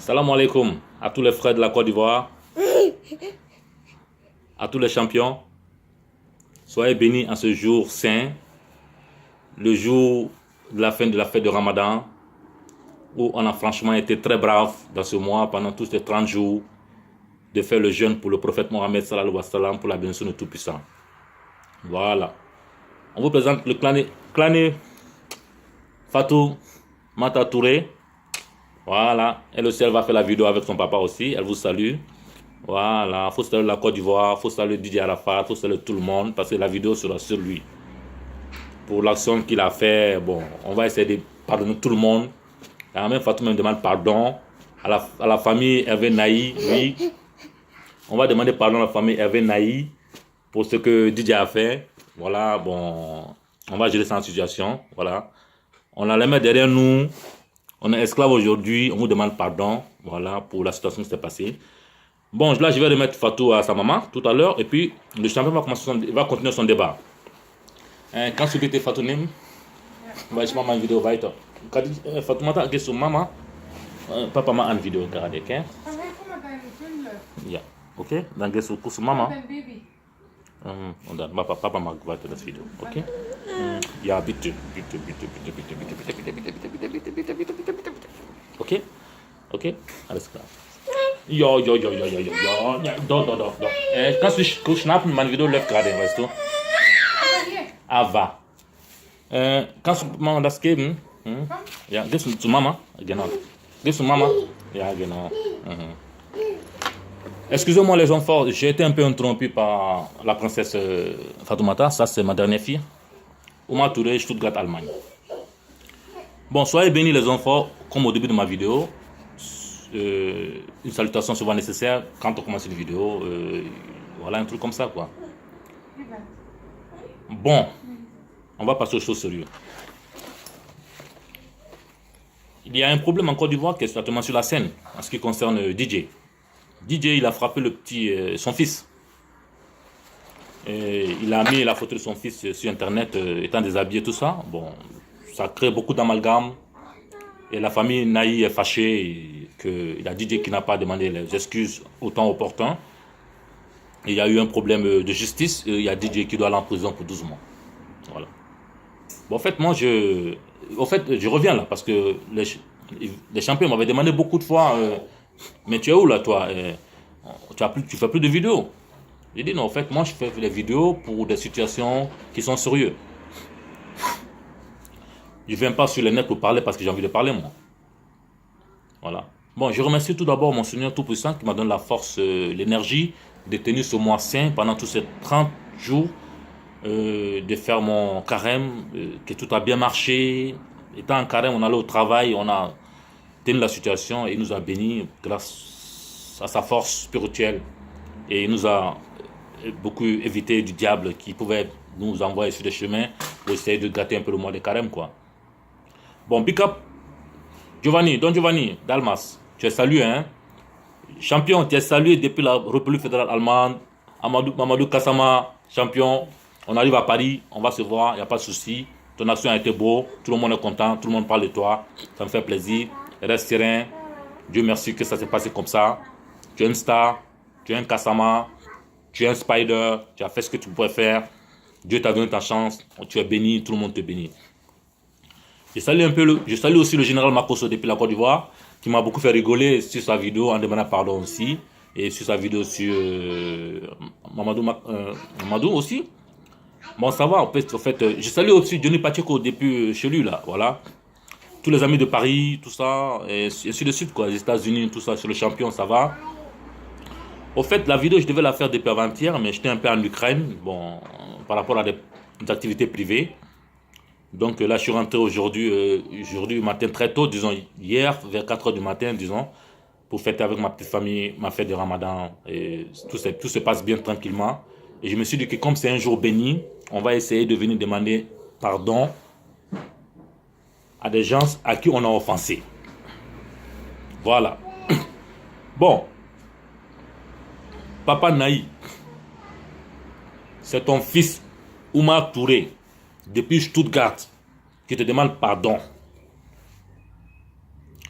Salam alaikum à tous les frères de la Côte d'Ivoire, à tous les champions. Soyez bénis en ce jour saint, le jour de la fin de la fête de Ramadan, où on a franchement été très brave dans ce mois, pendant tous ces 30 jours, de faire le jeûne pour le prophète Mohammed sallallahu alayhi wa sallam, pour la bénédiction de Tout-Puissant. Voilà. On vous présente le clané Fatou Mata Touré. Voilà. Elle aussi, elle va faire la vidéo avec son papa aussi. Elle vous salue. Voilà. Il faut saluer la Côte d'Ivoire, il faut saluer Didier Arafat, il faut saluer tout le monde parce que la vidéo sera sur lui. Pour l'action qu'il a fait, bon, on va essayer de pardonner tout le monde. Et même Fatou me demande pardon à la famille Hervé Naï, oui. On va demander pardon à la famille Hervé Naï pour ce que Didier a fait. Voilà, bon, on va gérer cette situation. Voilà. On a les mains derrière nous. On est esclave aujourd'hui. On vous demande pardon. Voilà, pour la situation qui s'est passée. Bon, là, je vais remettre Fatou à sa maman tout à l'heure. Et puis, le champion va continuer son débat. Quand tu vis Fatou Nim, vai chamar uma vidéo, vai então. Fatou mata aqui sua mama. Papa ma an vidéo regardez, ok? Yeah, ok? Dan gesu kusu mama. Dan papa ma vai ter das vidéo, ok? Ja, bitte. Ok? Ok? Alles klar. Ja. Doch. Kannst du schnappen, mein Video läuft gerade, weißt du? Aber. Kannst du Mama das geben? Ja, gibst du zu Mama? Genau. Gibst du Mama? Ja, genau. Excusez-moi les enfants, j'ai été un peu interrompu par la princesse Fatoumata. Ça, c'est ma dernière fille. Ouma Touré, Stuttgart, Allemagne. Bon, soyez bénis les enfants, comme au début de ma vidéo. Une salutation souvent nécessaire quand on commence une vidéo. Voilà, un truc comme ça, quoi. Bon, on va passer aux choses sérieuses. Il y a un problème en Côte d'Ivoire qui est certainement sur la scène en ce qui concerne DJ. DJ, il a frappé son fils. Il a mis la photo de son fils sur Internet, étant déshabillé, tout ça. Bon, ça crée beaucoup d'amalgame. Et la famille Naï est fâchée qu'il y a DJ qui n'a pas demandé les excuses au temps opportun. Et il y a eu un problème de justice. Et il y a DJ qui doit aller en prison pour 12 mois. Voilà. Bon, en fait, moi, je reviens là parce que les champions m'avaient demandé beaucoup de fois mais tu es où là, toi? Tu fais plus de vidéos. J'ai dit non, en fait, moi, je fais des vidéos pour des situations qui sont sérieuses. Je ne viens pas sur le net pour parler parce que j'ai envie de parler, moi. Voilà. Bon, je remercie tout d'abord mon Seigneur Tout-Puissant qui m'a donné la force, l'énergie de tenir ce mois saint pendant tous ces 30 jours, de faire mon carême, que tout a bien marché. Étant en carême, on allait au travail, on a tenu la situation et il nous a bénis grâce à sa force spirituelle. Et il nous a beaucoup évité du diable qui pouvait nous envoyer sur des chemins pour essayer de gâter un peu le mois de carême, quoi. Bon, big up, Don Giovanni, Dalmas, tu es salué, hein? Champion, tu es salué depuis la République fédérale allemande. Mamadou Kassama, champion. On arrive à Paris, on va se voir, il n'y a pas de souci. Ton action a été beau, tout le monde est content, tout le monde parle de toi. Ça me fait plaisir. Reste serein. Dieu merci que ça s'est passé comme ça. Tu es une star, tu es un Kassama, tu es un Spider, tu as fait ce que tu pouvais faire. Dieu t'a donné ta chance, tu es béni, tout le monde te bénit. Je salue aussi le général Makosso depuis la Côte d'Ivoire, qui m'a beaucoup fait rigoler sur sa vidéo en demandant pardon aussi, et sur sa vidéo sur Mamadou aussi. Bon, ça va, en fait, je salue aussi Johnny Pacheco depuis chez lui, là, voilà. Tous les amis de Paris, tout ça, et ainsi de suite, quoi, les États-Unis, tout ça, sur le champion, ça va. Au fait, la vidéo, je devais la faire depuis avant-hier, mais j'étais un peu en Ukraine, bon, par rapport à des activités privées. Donc là, je suis rentré aujourd'hui matin très tôt, disons hier, vers 4 h du matin, disons, pour fêter avec ma petite famille ma fête de Ramadan. Et tout se passe bien tranquillement. Et je me suis dit que comme c'est un jour béni, on va essayer de venir demander pardon à des gens à qui on a offensé. Voilà. Bon. Papa Naï, c'est ton fils Ouma Touré, depuis Stuttgart, qui te demande pardon.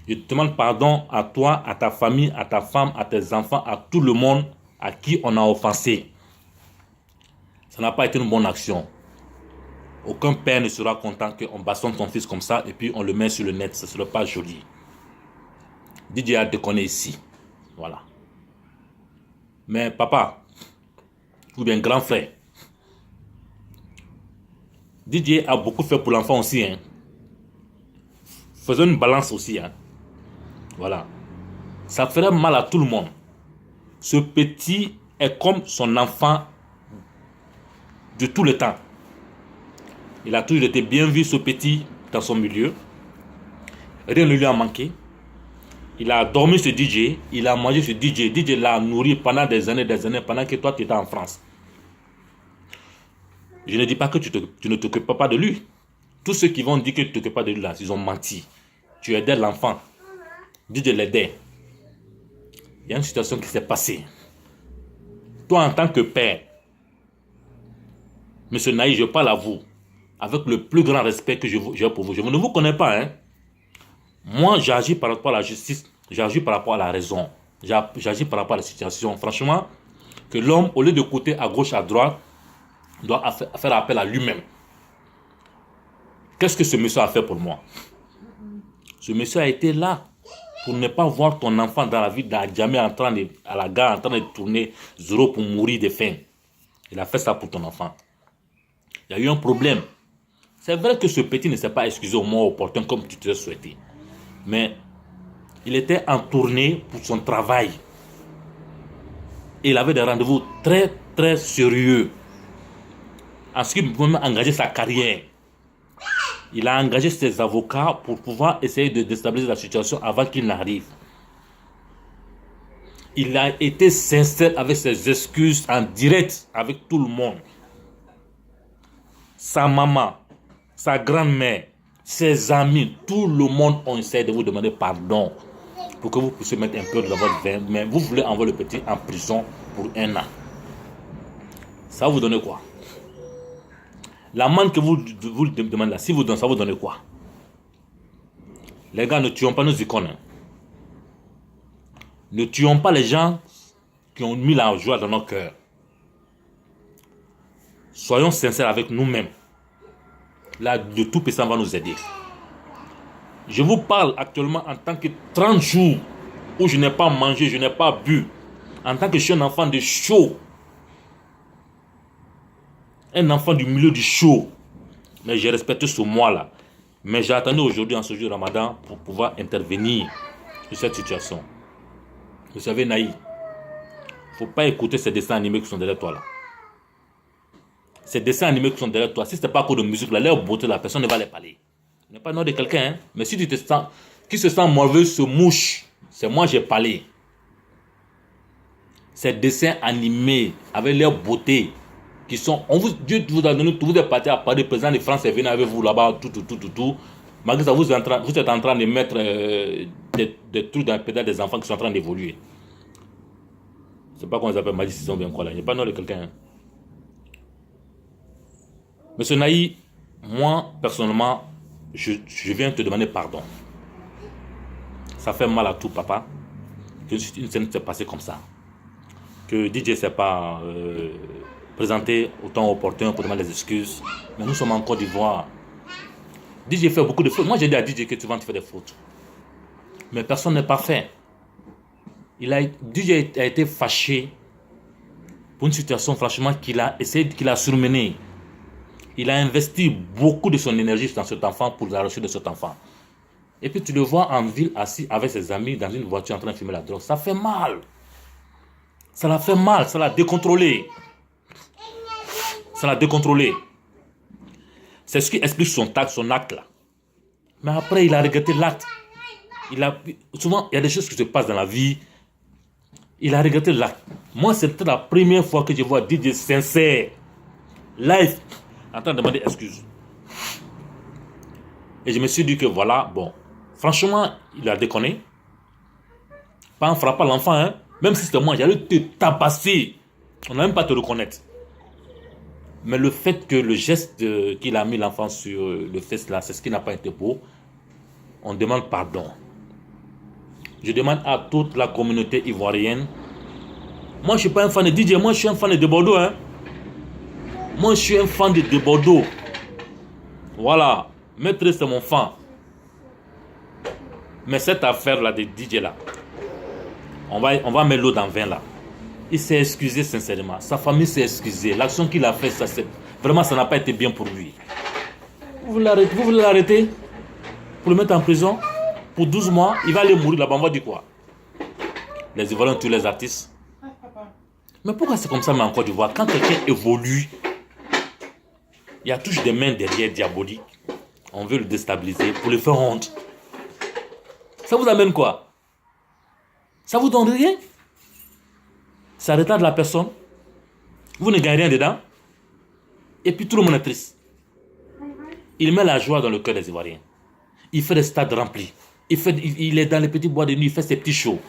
Je te demande pardon à toi, à ta famille, à ta femme, à tes enfants, à tout le monde à qui on a offensé. Ça n'a pas été une bonne action. Aucun père ne sera content qu'on bastonne son fils comme ça et puis on le met sur le net. Ce ne serait pas joli. DJ a déconné ici. Voilà. Mais papa, ou bien grand frère, DJ a beaucoup fait pour l'enfant aussi. Hein. Faisons une balance aussi. Hein. Voilà. Ça ferait mal à tout le monde. Ce petit est comme son enfant de tout le temps. Il a toujours été bien vu, ce petit, dans son milieu. Rien ne lui a manqué. Il a dormi ce DJ, il a mangé ce DJ. DJ l'a nourri pendant des années, pendant que toi, tu étais en France. Je ne dis pas que tu ne t'occupes pas de lui. Tous ceux qui vont dire que tu ne t'occupes pas de lui, là, ils ont menti. Tu aidais l'enfant. DJ l'aidait. Il y a une situation qui s'est passée. Toi, en tant que père, Monsieur Naï, je parle à vous, avec le plus grand respect que j'ai pour vous. Je ne vous connais pas, hein. Moi, j'agis par rapport à la justice, j'agis par rapport à la raison, j'agis par rapport à la situation. Franchement, que l'homme, au lieu de côté à gauche, à droite, doit faire appel à lui-même. Qu'est-ce que ce monsieur a fait pour moi? Ce monsieur a été là pour ne pas voir ton enfant dans la vie d'Adjamé à la gare en train de tourner zéro pour mourir de faim. Il a fait ça pour ton enfant. Il y a eu un problème. C'est vrai que ce petit ne s'est pas excusé au moment opportun comme tu te l'as souhaité. Mais il était en tournée pour son travail. Et il avait des rendez-vous très, très sérieux. En ce qui peut même engager sa carrière. Il a engagé ses avocats pour pouvoir essayer de déstabiliser la situation avant qu'il n'arrive. Il a été sincère avec ses excuses en direct avec tout le monde. Sa maman, sa grand-mère, ses amis, tout le monde ont essayé de vous demander pardon pour que vous puissiez mettre un peu de votre vin. Mais vous voulez envoyer le petit en prison pour 1 an. Ça va vous donner quoi? L'amende que vous demandez là, si vous donnez, ça vous donne quoi? Les gars, ne tuons pas nos icônes. Hein. Ne tuons pas les gens qui ont mis la joie dans nos cœurs. Soyons sincères avec nous-mêmes. Là, le Tout-Puissant va nous aider. Je vous parle actuellement en tant que 30 jours où je n'ai pas mangé, je n'ai pas bu. En tant que je suis un enfant de chaud. Un enfant du milieu du chaud. Mais j'ai respecté ce mois-là. Mais j'ai attendu aujourd'hui, en ce jour de Ramadan, pour pouvoir intervenir sur cette situation. Vous savez, Naï, il ne faut pas écouter ces dessins animés qui sont derrière toi là. Ces dessins animés qui sont derrière toi, si ce n'est pas à cause de musique, là, leur beauté, la personne ne va les parler. Ce n'est pas le nom de quelqu'un, hein? Mais si tu te sens, qui se sent mauvais, se mouche, c'est moi j'ai parlé. Ces dessins animés, avec leur beauté, qui sont, Dieu vous a donné, vous êtes parti à Paris, le président de France est venu avec vous là-bas, tout. Malgré ça, vous êtes en train de mettre des trucs dans le pédale des enfants qui sont en train d'évoluer. C'est pas qu'on les appelle magiciens ou bien quoi là. Il n'y a pas le nom de quelqu'un. Hein. Monsieur Naï, moi, personnellement, je viens te demander pardon. Ça fait mal à tout, papa, que une scène s'est passée comme ça. Que DJ ne s'est pas présenté au temps opportun pour demander des excuses. Mais nous sommes en Côte d'Ivoire. DJ fait beaucoup de fautes. Moi, j'ai dit à DJ que tu vas te faire des fautes. Mais personne n'est parfait. DJ a été fâché pour une situation, franchement, qu'il a surmenée. Il a investi beaucoup de son énergie dans cet enfant pour la recherche de cet enfant. Et puis tu le vois en ville assis avec ses amis dans une voiture en train de fumer la drogue. Ça fait mal. Ça l'a fait mal, ça l'a décontrôlé. Ça l'a décontrôlé. C'est ce qui explique son acte là. Mais après, il a regretté l'acte. Souvent, il y a des choses qui se passent dans la vie. Il a regretté l'acte. Moi, c'était la première fois que je vois DJ sincère, live, en train de demander excuse. Et je me suis dit que voilà, bon, franchement, il a déconné. Pas en frappant l'enfant, hein. Même si c'était moi, j'allais te tabasser. On n'a même pas te reconnaître. Mais le fait que le geste qu'il a mis l'enfant sur le fesse là, c'est ce qui n'a pas été beau. On demande pardon. Je demande à toute la communauté ivoirienne. Moi, je ne suis pas un fan de DJ, moi, je suis un fan de Bordeaux. Hein. Moi, je suis un fan de Bordeaux. Voilà. Maître, c'est mon fan. Mais cette affaire-là de DJ là, on va mettre l'eau dans le vin là. Il s'est excusé sincèrement. Sa famille s'est excusée. L'action qu'il a faite, vraiment, ça n'a pas été bien pour lui. Vous voulez l'arrêter pour le mettre en prison pour 12 mois. Il va aller mourir là-bas. On va dire quoi? Les Ivoiriens tuent les artistes. Mais pourquoi c'est comme ça mais en Côte d'Ivoire? Quand quelqu'un évolue, il y a toujours des mains derrière diaboliques. On veut le déstabiliser pour le faire honte. Ça vous amène quoi? Ça vous donne rien? Ça retarde la personne. Vous ne gagnez rien dedans. Et puis tout le monde est triste. Il met la joie dans le cœur des Ivoiriens. Il fait des stades remplis. Il est dans les petits bois de nuit, il fait ses petits shows.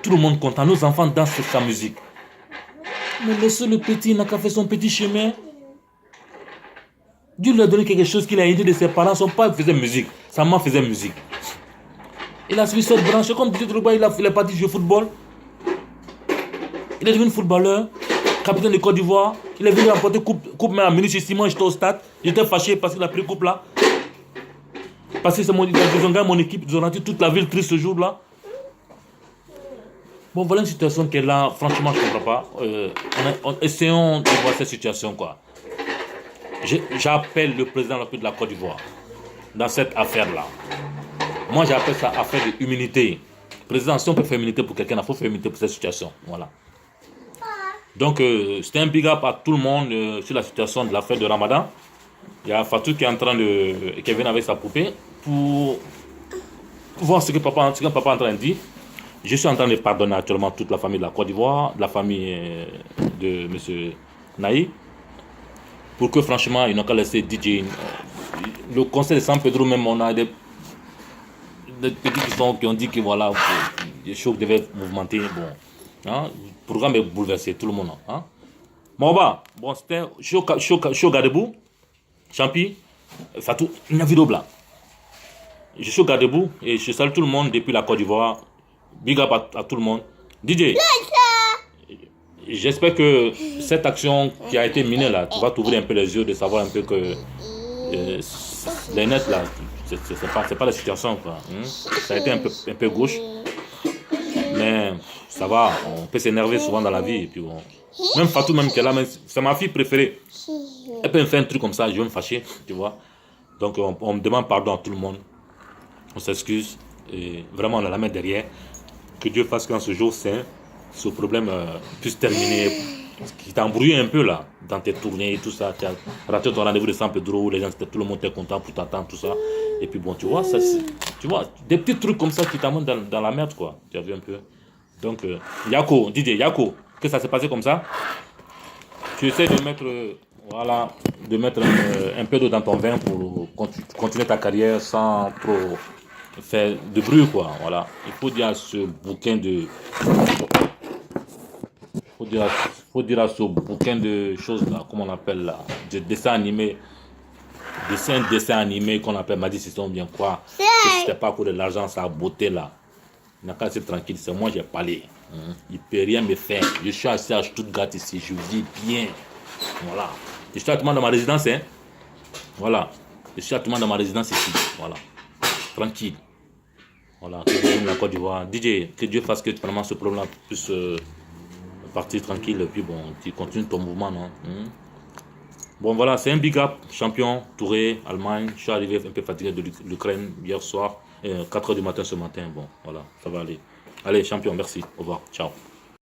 Tout le monde content. Nos enfants dansent sur sa musique. Mais laissez le petit, il n'a qu'à faire son petit chemin. Dieu lui a donné quelque chose qu'il a aidé de ses parents. Son père faisait musique. Sa maman faisait musique. Il a suivi cette branche. Comme Didier Drogba, il est parti jouer au football. Il est devenu footballeur, capitaine de Côte d'Ivoire. Il est venu remporter coupe même à Munich. Simon, j'étais au stade. J'étais fâché parce qu'il a pris coupe là. Parce que ils ont gagné mon équipe. Ils ont rendu toute la ville triste ce jour-là. Bon, voilà une situation qui est là. Franchement, je ne comprends pas. Essayons de voir cette situation, quoi. J'appelle le président de la Côte d'Ivoire dans cette affaire-là. Moi, j'appelle ça affaire d'humilité. Président, si on peut faire humilité pour quelqu'un, il faut faire humilité pour cette situation. Voilà. Donc, c'était un big up à tout le monde sur la situation de l'affaire de Ramadan. Il y a Fatou qui est en train de... qui vient avec sa poupée pour voir ce que papa est en train de dire. Je suis en train de pardonner actuellement toute la famille de la Côte d'Ivoire, la famille de M. Naï, pour que franchement, ils n'ont qu'à laisser DJ. Le conseil de San Pedro, même, on a des petits qui ont dit que voilà, les choses devaient mouvementer. Bon, hein, le programme est bouleversé, tout le monde. Hein. Bon, c'était Show Gadebou, Champi, Fatou, une vidéo blanc. Je suis Gadebou et je salue tout le monde depuis la Côte d'Ivoire. Big up à tout le monde. DJ, j'espère que cette action qui a été menée là, tu vas t'ouvrir un peu les yeux de savoir un peu que les nets là, c'est pas la situation quoi. Ça a été un peu gauche, mais ça va, on peut s'énerver souvent dans la vie et puis bon. Même Fatou même qu'elle a, c'est ma fille préférée. Elle peut me faire un truc comme ça, je vais me fâcher, tu vois. Donc on me demande pardon à tout le monde. On s'excuse et vraiment on a la main derrière. Que Dieu fasse qu'en ce jour saint, ce problème puisse terminer. Qui t'a embrouillé un peu là, dans tes tournées et tout ça. Tu as raté ton rendez-vous de San Pedro, les gens, tout le monde était content pour t'attendre, tout ça. Et puis bon, tu vois, tu vois, des petits trucs comme ça qui t'amènent dans la merde, quoi. Tu as vu un peu. Donc, Yako, que ça s'est passé comme ça. Tu essaies de mettre, voilà, un peu d'eau dans ton vin pour continuer ta carrière sans trop faire de bruit, quoi. Voilà. Il faut dire à ce bouquin de... faut dire à ce bouquin de choses là, comment on appelle là, de dessin animé, dessin animé qu'on appelle Madi System bien quoi, que c'était pas pour de l'argent, ça a beauté là. Il n'a qu'à être tranquille, c'est moi j'ai parlé. Il peut rien me faire. Je suis assis à Stuttgart ici, je vis bien. Voilà. Je suis actuellement dans ma résidence, hein. Voilà. Je suis actuellement dans ma résidence ici. Voilà. Tranquille. Voilà. Que la Côte d'Ivoire. DJ, que Dieu fasse que vraiment ce problème puisse partir tranquille. Et puis bon, tu continues ton mouvement, non? Bon, voilà, c'est un big up. Champion, Touré, Allemagne. Je suis arrivé un peu fatigué de l'Ukraine hier soir. 4h du matin ce matin. Bon, voilà, ça va aller. Allez, champion, merci. Au revoir. Ciao.